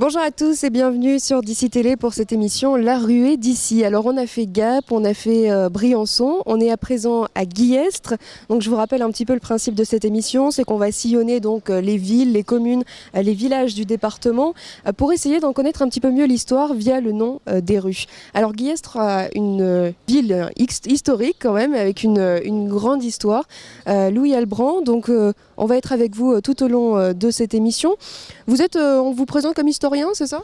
Bonjour à tous et bienvenue sur d'ici Télé pour cette émission La Ruée d'ici. Alors on a fait Gap, on a fait Briançon, on est à présent à Guillestre. Donc je vous rappelle un petit peu le principe de cette émission, c'est qu'on va sillonner donc les villes, les communes, les villages du département pour essayer d'en connaître un petit peu mieux l'histoire via le nom des rues. Alors Guillestre a une ville historique quand même avec une grande histoire. Louis Albrand, donc on va être avec vous tout au long de cette émission. Vous êtes, on vous présente comme historien, c'est ça ?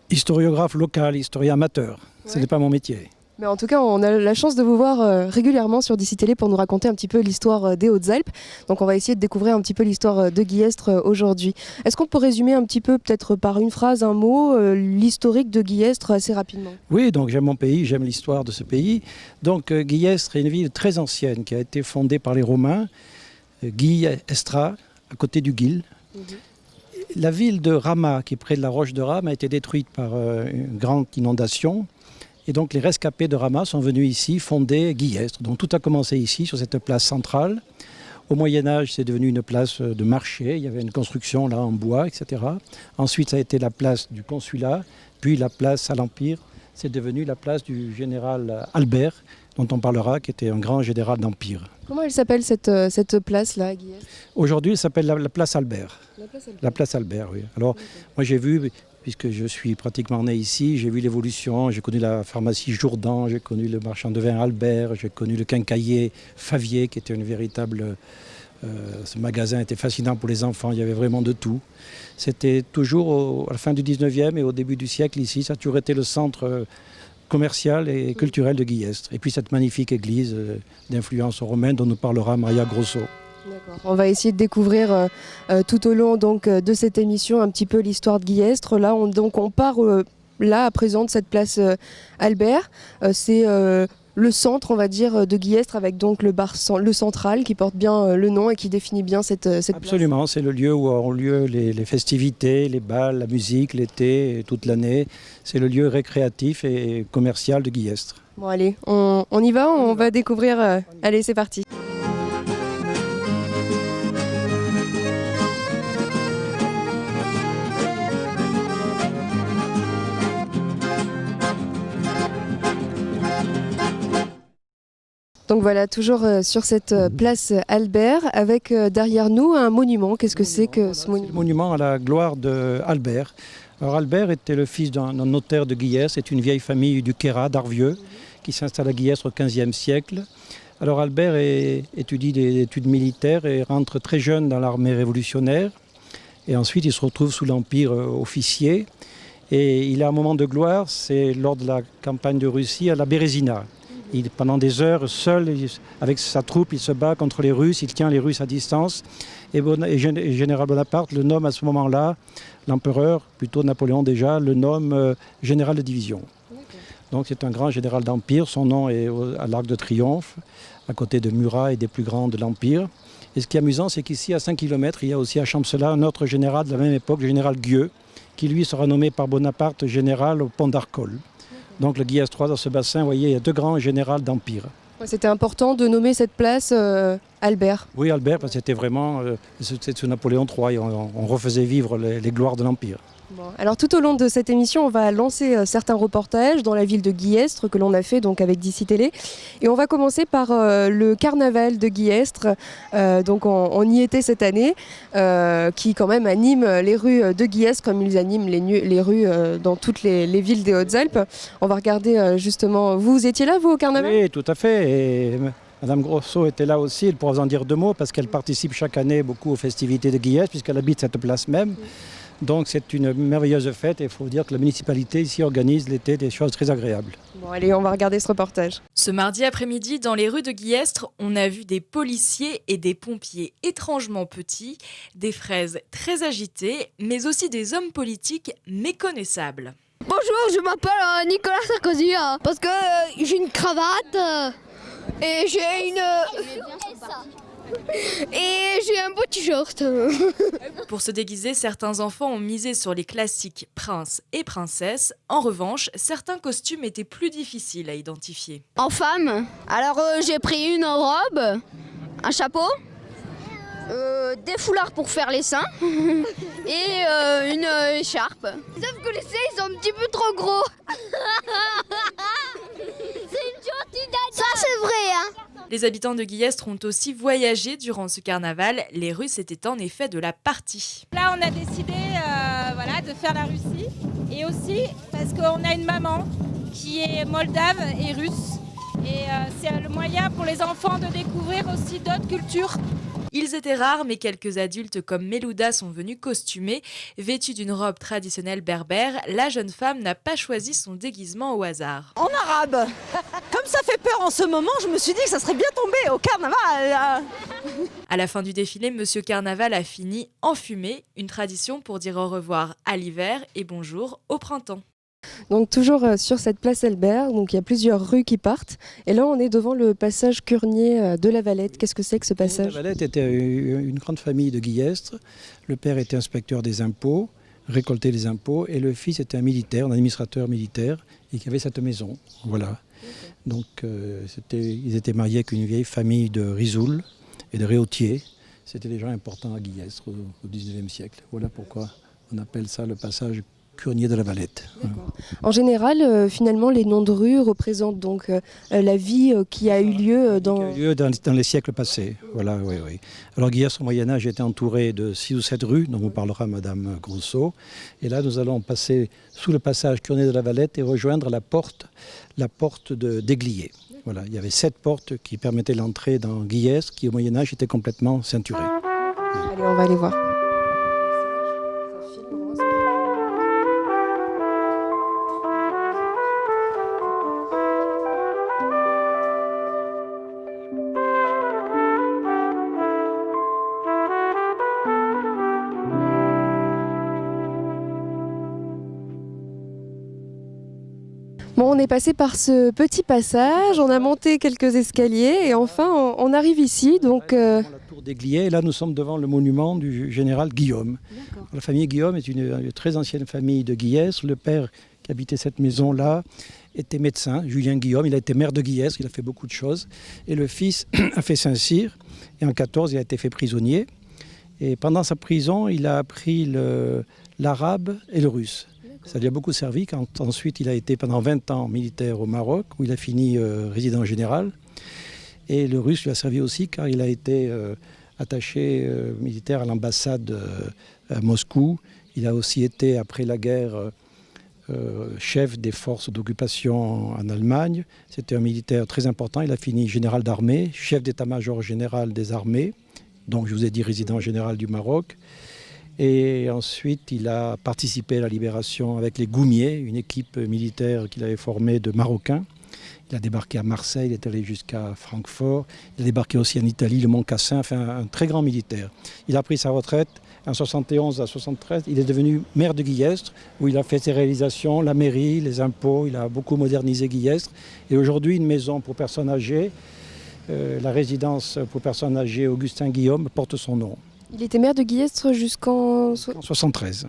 Historiographe local, historien amateur, Ouais. ce n'est pas mon métier. Mais en tout cas, on a la chance de vous voir régulièrement sur d'ici Télé pour nous raconter un petit peu l'histoire des Hautes-Alpes. Donc on va essayer de découvrir un petit peu l'histoire de Guillestre aujourd'hui. Est-ce qu'on peut résumer un petit peu, peut-être par une phrase, un mot, l'historique de Guillestre assez rapidement ? Oui, donc j'aime mon pays, j'aime l'histoire de ce pays. Donc Guillestre est une ville très ancienne qui a été fondée par les Romains, Guillestra, à côté du Guil. La ville de Rama, qui est près de la roche de Rame, a été détruite par une grande inondation. Et donc les rescapés de Rama sont venus ici fonder Guillestre. Donc tout a commencé ici, sur cette place centrale. Au Moyen-Âge, c'est devenu une place de marché. Il y avait une construction là en bois, etc. Ensuite, ça a été la place du consulat, puis la place à l'Empire. C'est devenu la place du général Albert, dont on parlera, qui était un grand général d'Empire. Comment elle s'appelle cette place-là, Guillestre ? Aujourd'hui, elle s'appelle la place Albert. La place Albert. La place Albert, oui. Alors, moi j'ai vu, puisque je suis pratiquement né ici, j'ai vu l'évolution, j'ai connu la pharmacie Jourdan, j'ai connu le marchand de vin Albert, j'ai connu le quincaillier Favier, qui était une véritable... ce magasin était fascinant pour les enfants, il y avait vraiment de tout. C'était toujours à la fin du 19e et au début du siècle ici, ça a toujours été le centre commercial et culturel de Guillestre. Et puis cette magnifique église d'influence romaine dont nous parlera Maria Grosso. D'accord. On va essayer de découvrir tout au long donc, de cette émission un petit peu l'histoire de Guillestre. Là, on part là à présent de cette place Albert. C'est le centre, on va dire, de Guillestre avec donc le central qui porte bien le nom et qui définit bien cette place. Absolument, c'est le lieu où ont lieu les festivités, les bals, la musique, l'été, toute l'année. C'est le lieu récréatif et commercial de Guillestre. Bon allez, on y va, on va découvrir. Allez, c'est parti. Donc voilà, toujours sur cette place Albert, avec derrière nous un monument. Qu'est-ce que c'est que ce C'est le monument ? monument à la gloire d'Albert. Alors Albert était le fils d'un notaire de Guillestre, c'est une vieille famille du Queyras, d'Arvieux, qui s'installe à Guillestre au XVe siècle. Alors Albert étudie des études militaires et rentre très jeune dans l'armée révolutionnaire. Et ensuite il se retrouve sous l'Empire officier. Et il a un moment de gloire, c'est lors de la campagne de Russie à la Bérésina. Pendant des heures, seul, avec sa troupe, il se bat contre les Russes, il tient les Russes à distance. Et Général Bonaparte le nomme à ce moment-là, l'empereur, plutôt Napoléon déjà, le nomme général de division. Donc c'est un grand général d'Empire, son nom est à l'Arc de Triomphe, à côté de Murat et des plus grands de l'Empire. Et ce qui est amusant, c'est qu'ici, à 5 km, il y a aussi à Champcelas un autre général de la même époque, le général Gueux, qui lui sera nommé par Bonaparte général au pont d'Arcole. Donc le Guillestrois, dans ce bassin, vous voyez, il y a deux grands généraux d'Empire. C'était important de nommer cette place Albert. Oui, Albert, parce que c'était vraiment, c'est sous Napoléon III, et on refaisait vivre les gloires de l'Empire. Bon. Alors tout au long de cette émission, on va lancer certains reportages dans la ville de Guillestre que l'on a fait donc avec d'ici Télé. Et on va commencer par le carnaval de Guillestre. Donc on y était cette année, qui quand même anime les rues de Guillestre comme ils animent les rues dans toutes les villes des Hautes-Alpes. On va regarder justement. Vous étiez là, vous, au carnaval ? Oui, tout à fait. Et Madame Grosso était là aussi, elle pourra vous en dire deux mots, parce qu'elle participe chaque année beaucoup aux festivités de Guillestre, puisqu'elle habite cette place même. Donc c'est une merveilleuse fête et il faut dire que la municipalité ici organise l'été des choses très agréables. Bon allez, on va regarder ce reportage. Ce mardi après-midi, dans les rues de Guillestre, on a vu des policiers et des pompiers étrangement petits, des fraises très agitées, mais aussi des hommes politiques méconnaissables. Bonjour, je m'appelle Nicolas Sarkozy parce que j'ai une cravate et j'ai un beau t-shirt. Pour se déguiser, certains enfants ont misé sur les classiques princes et princesses. En revanche, certains costumes étaient plus difficiles à identifier. En femme, alors j'ai pris une robe, un chapeau Des foulards pour faire les seins et une écharpe. Sauf que les seins ils sont un petit peu trop gros. C'est une gentille dada. Ça c'est vrai hein. Les habitants de Guillestre ont aussi voyagé durant ce carnaval. Les Russes étaient en effet de la partie. Là, on a décidé de faire la Russie. Et aussi parce qu'on a une maman qui est moldave et russe. Et c'est le moyen pour les enfants de découvrir aussi d'autres cultures. Ils étaient rares, mais quelques adultes comme Melouda sont venus costumés. Vêtue d'une robe traditionnelle berbère, la jeune femme n'a pas choisi son déguisement au hasard. En arabe. Comme ça fait peur en ce moment, je me suis dit que ça serait bien tombé au carnaval. À la fin du défilé, Monsieur Carnaval a fini enfumé, une tradition pour dire au revoir à l'hiver et bonjour au printemps. Donc toujours sur cette place Albert, donc il y a plusieurs rues qui partent. Et là on est devant le passage Curnier de la Valette. Qu'est-ce que c'est que ce passage? La Valette était une grande famille de Guillestre. Le père était inspecteur des impôts, récoltait les impôts, et le fils était un militaire, un administrateur militaire, et qui avait cette maison. Voilà. Donc ils étaient mariés avec une vieille famille de Risoul et de Réautier. C'était des gens importants à Guillestre au XIXe siècle. Voilà pourquoi on appelle ça le passage Curnier de la Valette. En général, finalement, les noms de rues représentent donc la vie qui a eu lieu dans les siècles passés. Voilà, oui, oui. Alors Guillestre au Moyen-Âge était entouré de 6 ou 7 rues, dont vous parlera Madame Grousseau. Et là, nous allons passer sous le passage Curnier de la Valette et rejoindre la porte d'Églier. Voilà, il y avait 7 portes qui permettaient l'entrée dans Guillestre, qui au Moyen-Âge était complètement ceinturée. Allez, on va aller voir. Bon, on est passé par ce petit passage, on a monté quelques escaliers et enfin on arrive ici. Donc, La tour d'Églier, et là nous sommes devant le monument du général Guillaume. La famille Guillaume est une très ancienne famille de Guillestre. Le père qui habitait cette maison-là était médecin, Julien Guillaume. Il a été maire de Guillestre, il a fait beaucoup de choses. Et le fils a fait Saint-Cyr et en 14 il a été fait prisonnier. Et pendant sa prison, il a appris l'arabe et le russe. Ça lui a beaucoup servi quand ensuite il a été pendant 20 ans militaire au Maroc, où il a fini résident général. Et le russe lui a servi aussi car il a été attaché militaire à l'ambassade à Moscou. Il a aussi été, après la guerre, chef des forces d'occupation en Allemagne. C'était un militaire très important. Il a fini général d'armée, chef d'état-major général des armées. Donc je vous ai dit résident général du Maroc. Et ensuite, il a participé à la libération avec les Goumiers, une équipe militaire qu'il avait formée de Marocains. Il a débarqué à Marseille, il est allé jusqu'à Francfort. Il a débarqué aussi en Italie, le Mont Cassin, enfin un très grand militaire. Il a pris sa retraite en 71 à 73. Il est devenu maire de Guillestre, où il a fait ses réalisations, la mairie, les impôts. Il a beaucoup modernisé Guillestre. Et aujourd'hui, une maison pour personnes âgées, la résidence pour personnes âgées Augustin Guillaume, porte son nom. il était maire de Guillestre jusqu'en... En 73.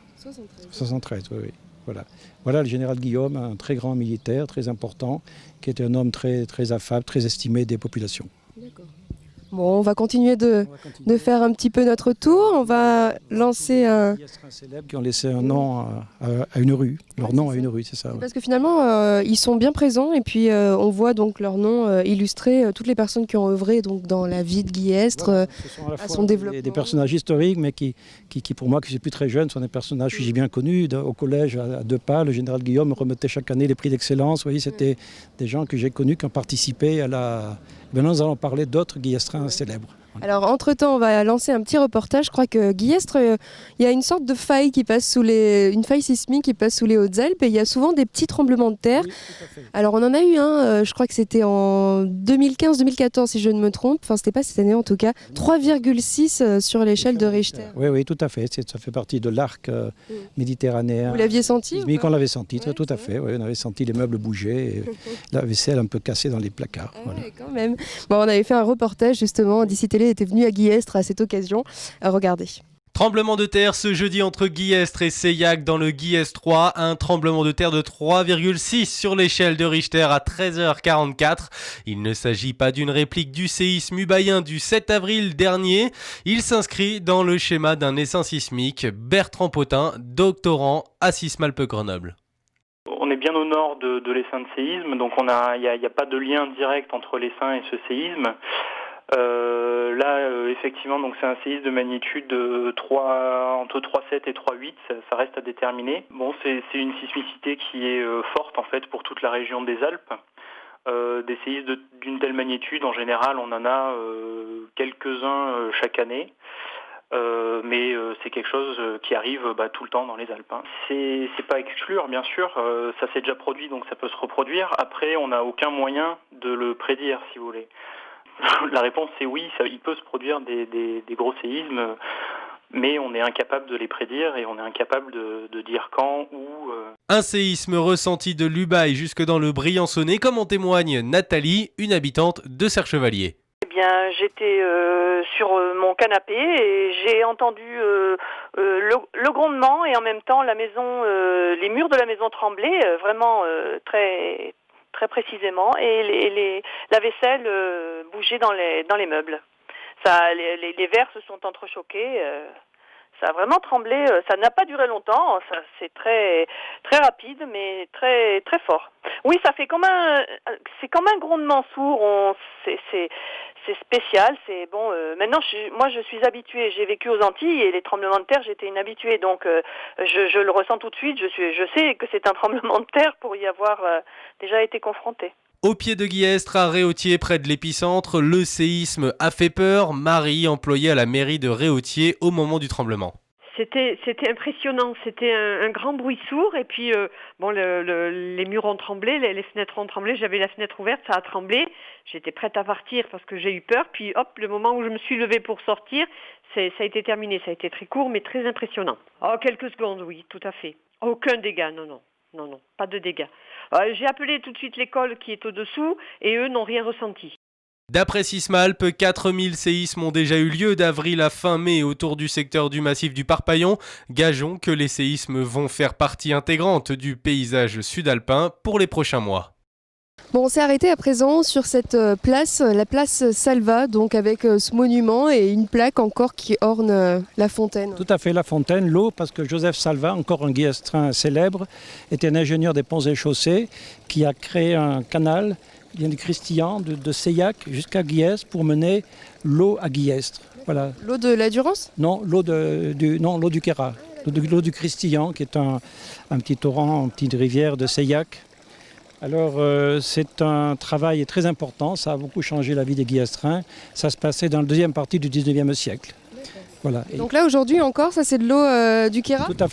73, oui, oui. Voilà. Voilà le général Guillaume, un très grand militaire, très important, qui était un homme très, très affable, très estimé des populations. D'accord. Bon, on va continuer de faire un petit peu notre tour. On va lancer un... Guillestre célèbres qui ont laissé un nom à une rue. Leur nom à une rue, c'est ça. Ouais. Parce que finalement, ils sont bien présents et puis on voit donc leur nom illustrer toutes les personnes qui ont œuvré donc, dans la vie de Guillestre, Voilà, ce sont à la à fois son développement. des personnages historiques, mais qui pour moi, qui suis plus très jeune, sont des personnages que j'ai bien connus. Au collège, à Deux Pas, le général Guillaume remettait chaque année les prix d'excellence. Vous voyez, c'était des gens que j'ai connus qui ont participé à la... Maintenant, nous allons parler d'autres Guillestrins célèbres. Alors, entre-temps, on va lancer un petit reportage. Je crois que Guillestre, il y a une sorte de faille qui passe sous une faille sismique qui passe sous les Hautes-Alpes et il y a souvent des petits tremblements de terre. Oui, tout à fait. Alors, on en a eu un, je crois que c'était en 2015-2014, si je ne me trompe. Enfin, c'était pas cette année en tout cas. 3,6 sur l'échelle de Richter. Oui, oui, tout à fait. Ça fait partie de l'arc méditerranéen. Vous l'aviez senti Mais ou pas on l'avait senti, Ouais, tout à c'est fait. Oui, on avait senti les meubles bouger, et la vaisselle un peu cassée dans les placards. Ah Voilà. ouais, quand même. Bon, on avait fait un reportage justement. DC Télé était venu à Guillestre à cette occasion. Regardez. Tremblement de terre ce jeudi entre Guillestre et Seilhac dans le Guillestre 3. Un tremblement de terre de 3,6 sur l'échelle de Richter à 13h44. Il ne s'agit pas d'une réplique du séisme ubaïen du 7 avril dernier. Il s'inscrit dans le schéma d'un essaim sismique. Bertrand Potin, doctorant à Sismalpe Grenoble. On est bien au nord de l'essaim de séisme, donc il n'y a pas de lien direct entre l'essaim et ce séisme. Effectivement, donc c'est un séisme de magnitude entre 3,7 et 3,8, ça reste à déterminer. Bon, c'est une sismicité qui est forte en fait pour toute la région des Alpes. Des séismes d'une telle magnitude, en général, on en a quelques-uns chaque année. Mais c'est quelque chose qui arrive tout le temps dans les Alpes. C'est pas à exclure, bien sûr. Ça s'est déjà produit, donc ça peut se reproduire. Après, on n'a aucun moyen de le prédire, si vous voulez. La réponse c'est oui, il peut se produire des gros séismes, mais on est incapable de les prédire et on est incapable de dire quand, où. Un séisme ressenti de l'Ubaye jusque dans le Briançonnais, comme en témoigne Nathalie, une habitante de Serre-Chevalier. Eh bien, j'étais sur mon canapé et j'ai entendu le grondement et en même temps la maison, les murs de la maison tremblaient vraiment très très précisément et la vaisselle bougeait dans les meubles. Les verres se sont entrechoqués. Ça a vraiment tremblé. Ça n'a pas duré longtemps. C'est très très rapide, mais très très fort. Oui, c'est comme un grondement sourd. C'est spécial. C'est bon. Maintenant, moi, je suis habituée. J'ai vécu aux Antilles et les tremblements de terre, j'étais inhabituée. Donc, je le ressens tout de suite. Je sais que c'est un tremblement de terre pour y avoir déjà été confrontée. Au pied de Guillestre, à Réautier, près de l'épicentre, le séisme a fait peur. Marie, employée à la mairie de Réautier au moment du tremblement. C'était impressionnant, c'était un grand bruit sourd et puis les murs ont tremblé, les fenêtres ont tremblé, j'avais la fenêtre ouverte, ça a tremblé, j'étais prête à partir parce que j'ai eu peur, puis hop, le moment où je me suis levée pour sortir, ça a été terminé, ça a été très court mais très impressionnant. Oh, quelques secondes, oui, tout à fait. Aucun dégât, non, pas de dégâts. J'ai appelé tout de suite l'école qui est au-dessous et eux n'ont rien ressenti. D'après Sismalpe, 4000 séismes ont déjà eu lieu d'avril à fin mai autour du secteur du massif du Parpaillon. Gageons que les séismes vont faire partie intégrante du paysage sud-alpin pour les prochains mois. Bon, on s'est arrêté à présent sur cette place, la place Salva, donc avec ce monument et une plaque encore qui orne la fontaine. Tout à fait, la fontaine, l'eau, parce que Joseph Salva, encore un guillestrin célèbre, était un ingénieur des ponts et chaussées qui a créé un canal qui vient du Cristillan, de Seilhac jusqu'à Guillestre pour mener l'eau à Guillestre. Voilà. L'eau de la Durance ? Non, l'eau du Queyras, l'eau du Cristillan, qui est un petit torrent, une petite rivière de Seilhac. Alors c'est un travail très important, ça a beaucoup changé la vie des Guillestrins. Ça se passait dans la deuxième partie du 19e siècle. Voilà. Donc là aujourd'hui encore, ça c'est de l'eau du Queyras ? Tout à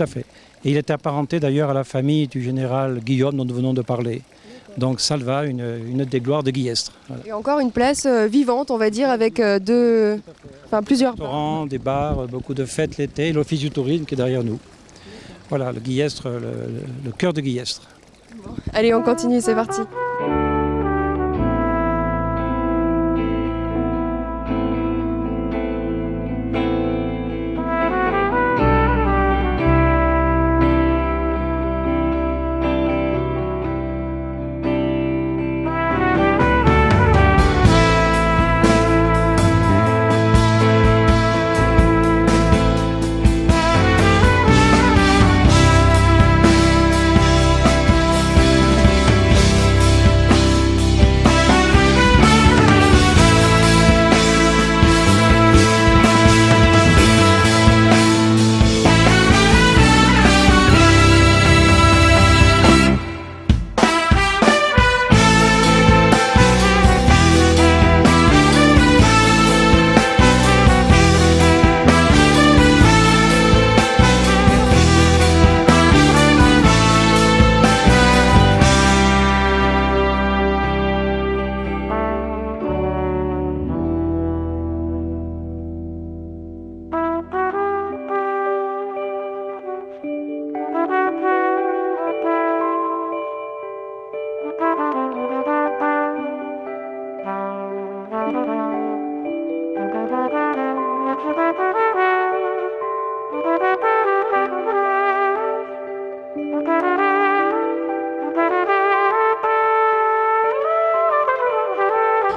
fait. Et il était apparenté d'ailleurs à la famille du général Guillaume dont nous venons de parler. Donc Salva, une des gloires de Guillestre. Voilà. Et encore une place vivante, on va dire, avec plusieurs restaurants, des bars, beaucoup de fêtes l'été, l'office du tourisme qui est derrière nous. Voilà, le Guillestre, le cœur de Guillestre. Allez, on continue, c'est parti.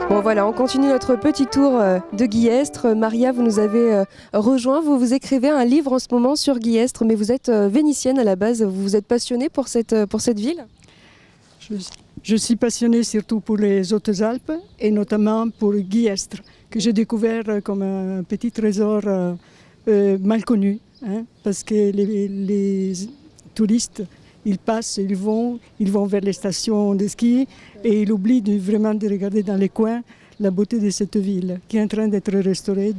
Bon voilà, on continue notre petit tour de Guillestre. Maria, vous nous avez rejoint, vous écrivez un livre en ce moment sur Guillestre, mais vous êtes vénitienne à la base, vous vous êtes passionnée pour cette ville? Je suis passionnée surtout pour les Hautes-Alpes et notamment pour Guillestre, que j'ai découvert comme un petit trésor mal connu, hein, parce que les touristes, ils passent, ils vont vers les stations de ski et ils oublient vraiment de regarder dans les coins la beauté de cette ville qui est en train d'être restaurée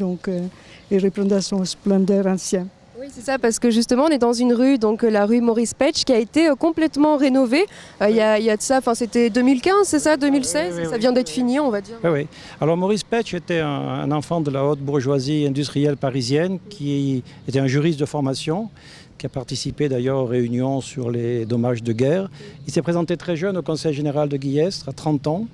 et reprendra son splendeur ancien. Oui, c'est ça, parce que justement, on est dans une rue, donc la rue Maurice Petch, qui a été complètement rénovée. Il y a de ça, c'était 2015, c'est ça, 2016 oui, ça vient d'être fini, on va dire. Oui. Alors Maurice Petch était un enfant de la haute bourgeoisie industrielle parisienne qui était un juriste de formation, qui a participé d'ailleurs aux réunions sur les dommages de guerre. Il s'est présenté très jeune au Conseil général de Guillestre, à 30 ans.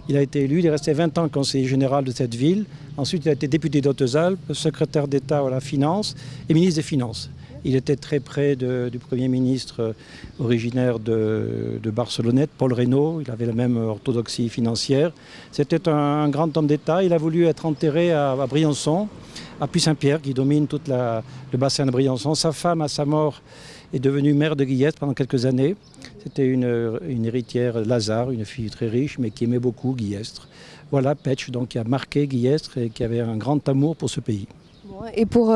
Il a été élu, il est resté 20 ans conseiller général de cette ville. Ensuite, il a été député d'Hautes-Alpes, secrétaire d'État à la Finance et ministre des Finances. Il était très près du Premier ministre originaire de Barcelonnette, Paul Reynaud. Il avait la même orthodoxie financière. C'était un grand homme d'État. Il a voulu être enterré à Briançon, à Puy-Saint-Pierre, qui domine tout le bassin de Briançon. Sa femme, à sa mort, est devenue maire de Guillestre pendant quelques années. C'était une héritière, Lazare, une fille très riche, mais qui aimait beaucoup Guillestre. Voilà, Petch, donc, qui a marqué Guillestre et qui avait un grand amour pour ce pays. Et pour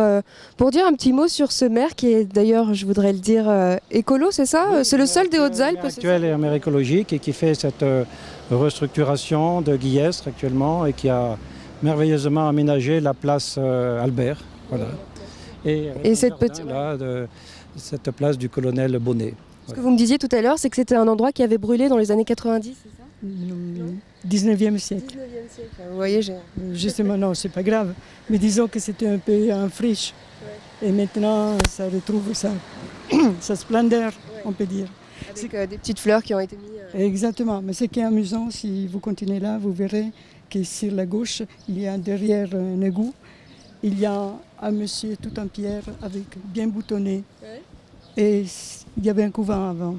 dire un petit mot sur ce maire qui est d'ailleurs, je voudrais le dire, écolo, c'est ça? Oui, c'est le seul des Hautes-Alpes? Actuel et un maire écologique et qui fait cette restructuration de Guillestre actuellement et qui a merveilleusement aménagé la place Albert. Voilà. Et cette petite... cette place du colonel Bonnet. Ce que vous me disiez tout à l'heure, c'est que c'était un endroit qui avait brûlé dans les années 90, c'est ça? 19e siècle. 19e siècle, vous voyez, justement, non, c'est pas grave. Mais disons que c'était un peu en friche. Ouais. Et maintenant, ça retrouve sa splendeur, ouais. On peut dire. Avec des petites fleurs qui ont été mises... Exactement. Mais ce qui est amusant, si vous continuez là, vous verrez que sur la gauche, il y a derrière un égout, il y a un monsieur tout en pierre, avec bien boutonné. Ouais. Et il y avait un couvent avant.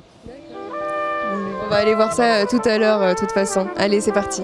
On va aller voir ça tout à l'heure, de toute façon. Allez, c'est parti.